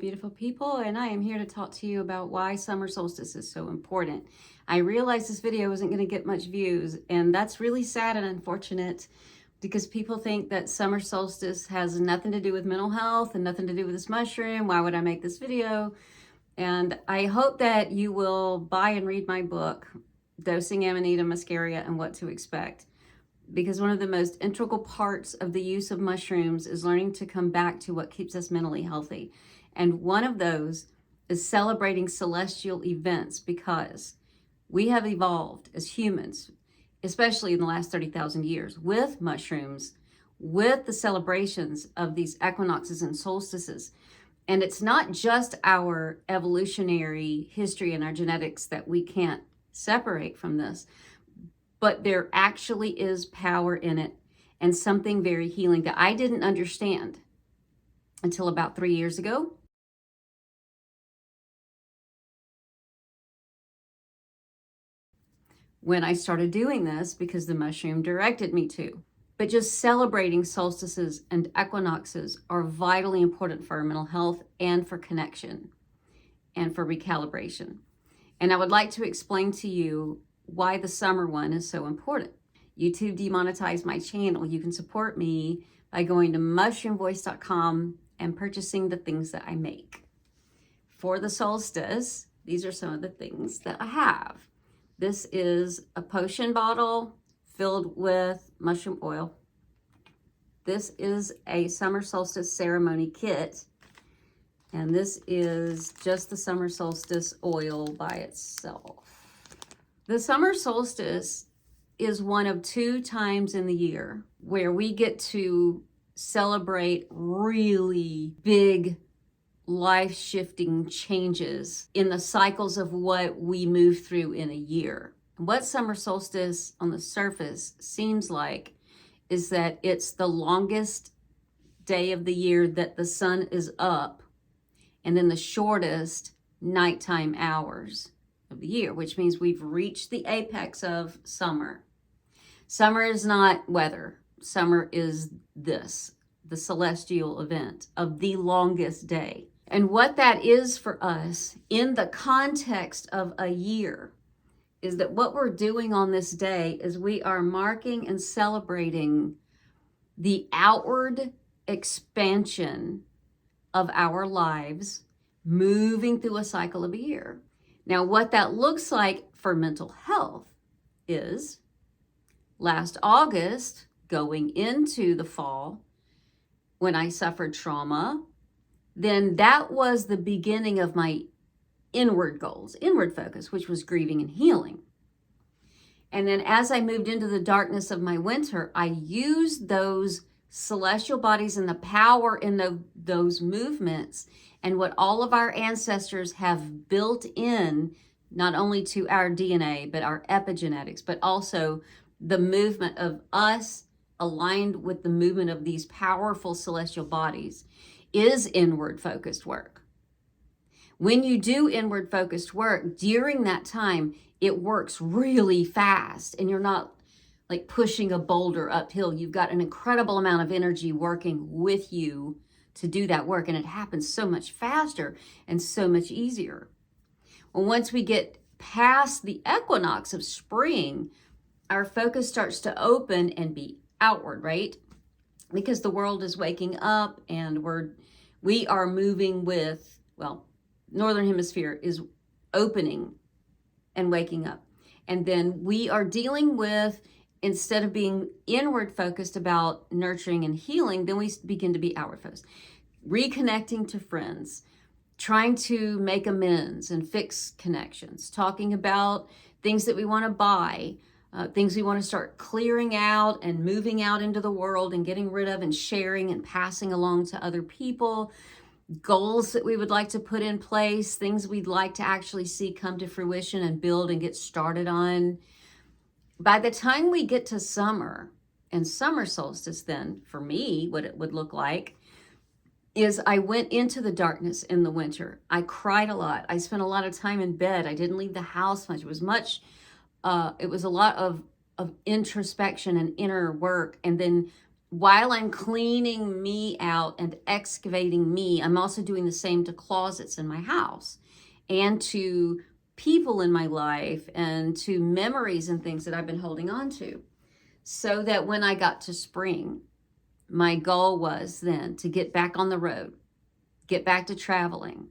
beautiful people, and I am here to talk to you about why summer solstice is so important. I realized this video isn't going to get much views, and that's really sad and unfortunate because people think that summer solstice has nothing to do with mental health and nothing to do with this mushroom. Why would I make this video? And I hope that you will buy and read my book, Dosing Amanita Muscaria and What to Expect. Because one of the most integral parts of the use of mushrooms is learning to come back to what keeps us mentally healthy. And one of those is celebrating celestial events, because we have evolved as humans, especially in the last 30,000 years, with mushrooms, with the celebrations of these equinoxes and solstices. And it's not just our evolutionary history and our genetics that we can't separate from this, but there actually is power in it and something very healing that I didn't understand until about 3 years ago. When I started doing this, because the mushroom directed me to. But just celebrating solstices and equinoxes are vitally important for our mental health and for connection and for recalibration. And I would like to explain to you why the summer one is so important. YouTube demonetized my channel. You can support me by going to mushroomvoice.com and purchasing the things that I make. For the solstice, these are some of the things that I have. This is a potion bottle filled with mushroom oil. This is a summer solstice ceremony kit. And this is just the summer solstice oil by itself. The summer solstice is one of 2 times in the year where we get to celebrate really big life-shifting changes in the cycles of what we move through in a year. What summer solstice on the surface seems like is that it's the longest day of the year that the sun is up, and then the shortest nighttime hours of the year, which means we've reached the apex of summer. Summer is not weather. Summer is this, the celestial event of the longest day. And what that is for us in the context of a year is that what we're doing on this day is we are marking and celebrating the outward expansion of our lives, moving through a cycle of a year. Now, what that looks like for mental health is last August, going into the fall, when I suffered trauma, then that was the beginning of my inward goals, inward focus, which was grieving and healing. And then as I moved into the darkness of my winter, I used those celestial bodies and the power in those movements and what all of our ancestors have built in, not only to our DNA, but our epigenetics, but also the movement of us aligned with the movement of these powerful celestial bodies, is inward focused work. When you do inward focused work during that time, it works really fast and you're not like pushing a boulder uphill. You've got an incredible amount of energy working with you to do that work, and it happens so much faster and so much easier. Well, once we get past the equinox of spring, our focus starts to open and be outward, right? Because the world is waking up and we are moving with, well, Northern Hemisphere is opening and waking up. And then we are dealing with, instead of being inward focused about nurturing and healing, then we begin to be outward focused. Reconnecting to friends, trying to make amends and fix connections, talking about things that we want to buy, things we want to start clearing out and moving out into the world and getting rid of and sharing and passing along to other people, goals that we would like to put in place, things we'd like to actually see come to fruition and build and get started on. By the time we get to summer and summer solstice, then for me, what it would look like is I went into the darkness in the winter. I cried a lot. I spent a lot of time in bed. I didn't leave the house much. It was a lot of introspection and inner work. And then while I'm cleaning me out and excavating me, I'm also doing the same to closets in my house and to people in my life and to memories and things that I've been holding on to. So that when I got to spring, my goal was then to get back on the road, get back to traveling.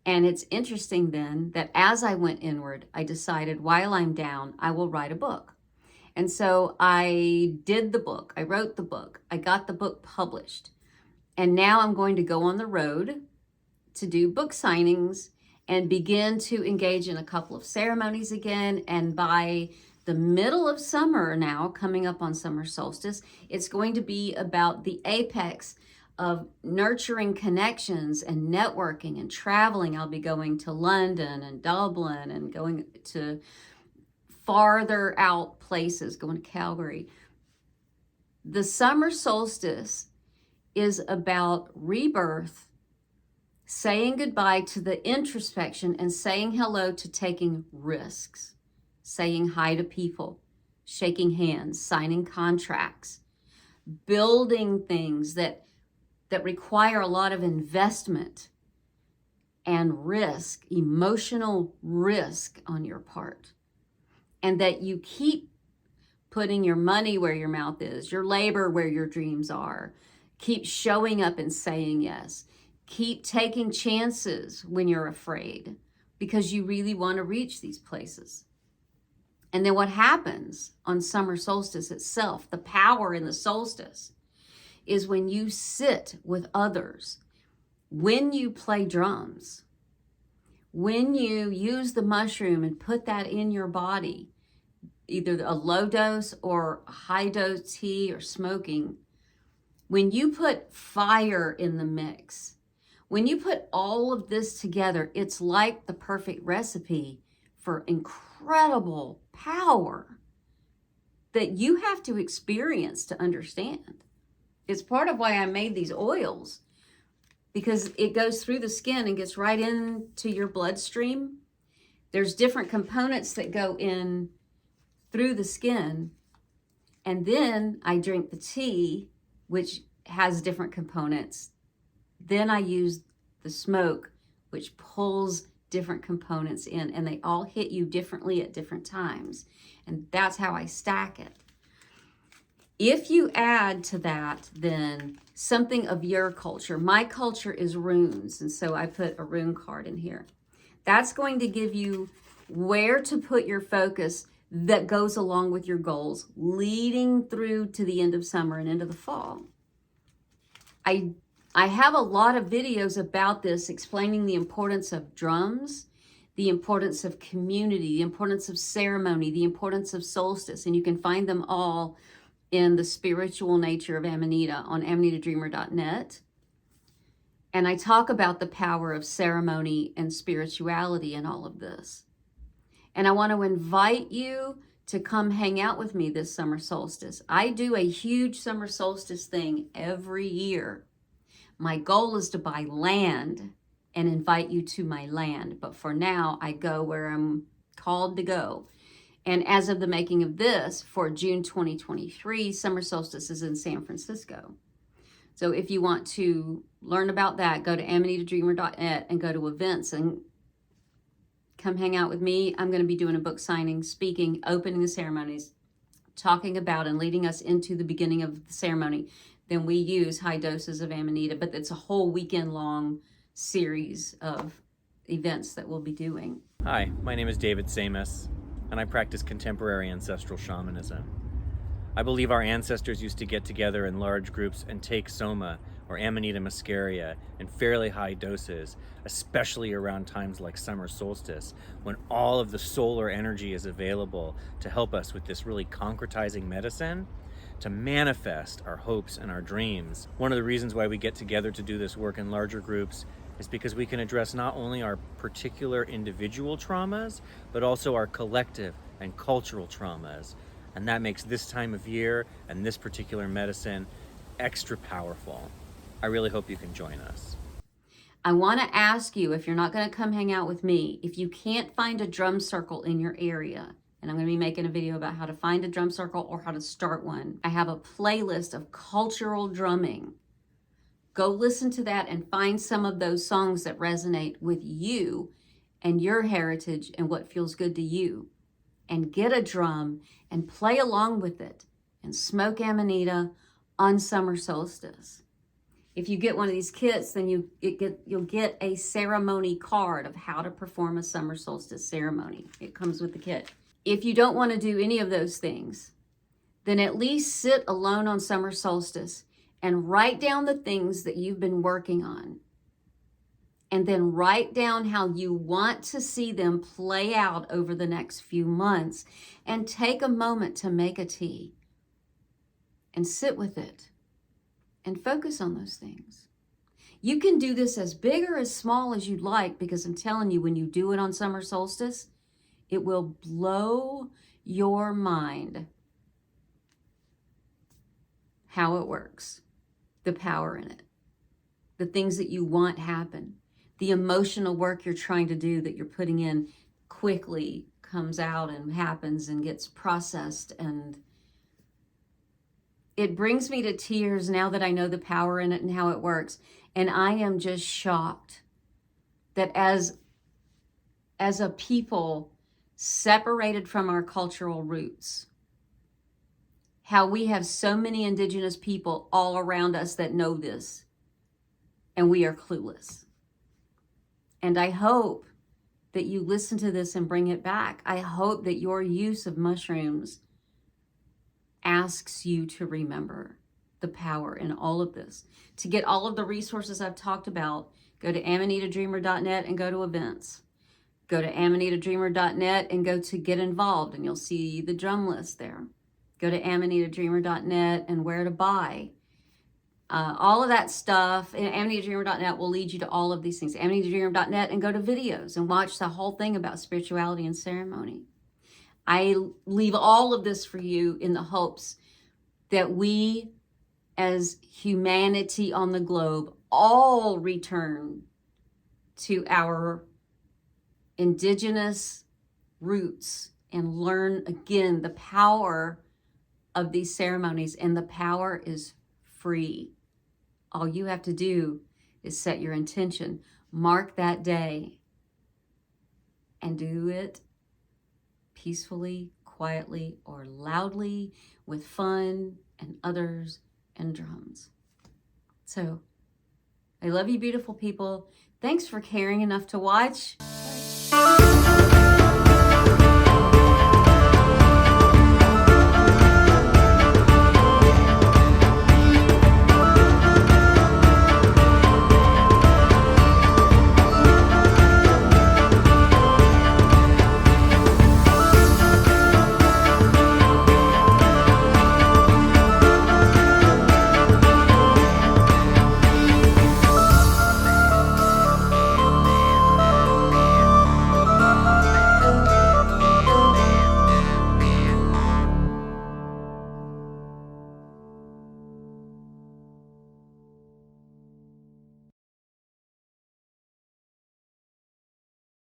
And it's interesting then that as I went inward, I decided while I'm down, I will write a book. And so I did the book, I wrote the book, I got the book published. And now I'm going to go on the road to do book signings and begin to engage in a couple of ceremonies again. And by the middle of summer now, coming up on summer solstice, it's going to be about the apex of nurturing connections and networking and traveling. I'll be going to London and Dublin and going to farther out places, going to Calgary. The summer solstice is about rebirth, saying goodbye to the introspection and saying hello to taking risks, saying hi to people, shaking hands, signing contracts, building things that require a lot of investment and risk, emotional risk on your part. And that you keep putting your money where your mouth is, your labor where your dreams are. Keep showing up and saying yes. Keep taking chances when you're afraid because you really want to reach these places. And then what happens on summer solstice itself, the power in the solstice, is when you sit with others, when you play drums, when you use the mushroom and put that in your body, either a low dose or a high dose tea or smoking, when you put fire in the mix, when you put all of this together, it's like the perfect recipe for incredible power that you have to experience to understand. It's part of why I made these oils, because it goes through the skin and gets right into your bloodstream. There's different components that go in through the skin. And then I drink the tea, which has different components. Then I use the smoke, which pulls different components in, and they all hit you differently at different times. And that's how I stack it. If you add to that, then something of your culture. My culture is runes, and so I put a rune card in here. That's going to give you where to put your focus that goes along with your goals, leading through to the end of summer and into the fall. I have a lot of videos about this, explaining the importance of drums, the importance of community, the importance of ceremony, the importance of solstice, and you can find them all in the spiritual nature of Amanita on amanitadreamer.net. And I talk about the power of ceremony and spirituality in all of this. And I want to invite you to come hang out with me this summer solstice. I do a huge summer solstice thing every year. My goal is to buy land and invite you to my land. But for now, I go where I'm called to go. And as of the making of this, for June 2023, summer solstice is in San Francisco. So if you want to learn about that, go to amanitadreamer.net and go to events and come hang out with me. I'm going to be doing a book signing, speaking, opening the ceremonies, talking about and leading us into the beginning of the ceremony. Then we use high doses of Amanita, but it's a whole weekend long series of events that we'll be doing. Hi, my name is David Samus, and I practice contemporary ancestral shamanism. I believe our ancestors used to get together in large groups and take soma, or Amanita Muscaria, in fairly high doses, especially around times like summer solstice, when all of the solar energy is available to help us with this really concretizing medicine, to manifest our hopes and our dreams. One of the reasons why we get together to do this work in larger groups is because we can address not only our particular individual traumas, but also our collective and cultural traumas. And that makes this time of year and this particular medicine extra powerful. I really hope you can join us. I want to ask you, if you're not going to come hang out with me, if you can't find a drum circle in your area, And I'm going to be making a video about how to find a drum circle or how to start one. I have a playlist of cultural drumming. Go listen to that and find some of those songs that resonate with you and your heritage and what feels good to you. And get a drum and play along with it and smoke Amanita on summer solstice. If you get one of these kits, then you'll get a ceremony card of how to perform a summer solstice ceremony. It comes with the kit. If you don't want to do any of those things, then at least sit alone on summer solstice and write down the things that you've been working on. And then write down how you want to see them play out over the next few months. And take a moment to make a tea and sit with it and focus on those things. You can do this as big or as small as you'd like, because I'm telling you, when you do it on summer solstice, it will blow your mind how it works, the power in it, the things that you want happen, the emotional work you're trying to do that you're putting in quickly comes out and happens and gets processed. And it brings me to tears now that I know the power in it and how it works. And I am just shocked that as a people separated from our cultural roots, how we have so many indigenous people all around us that know this, and we are clueless. And I hope that you listen to this and bring it back. I hope that your use of mushrooms asks you to remember the power in all of this. To get all of the resources I've talked about, go to amanitadreamer.net and go to events. Go to amanitadreamer.net and go to get involved, and you'll see the drum list there. Go to amanitadreamer.net and where to buy. All of that stuff, and amanitadreamer.net will lead you to all of these things. amanitadreamer.net and go to videos and watch the whole thing about spirituality and ceremony. I leave all of this for you in the hopes that we, as humanity on the globe, all return to our indigenous roots and learn again the power of these ceremonies. And the power is free. All you have to do is set your intention, mark that day, and do it peacefully, quietly, or loudly, with fun and others and drums. So I love you, beautiful people. Thanks for caring enough to watch.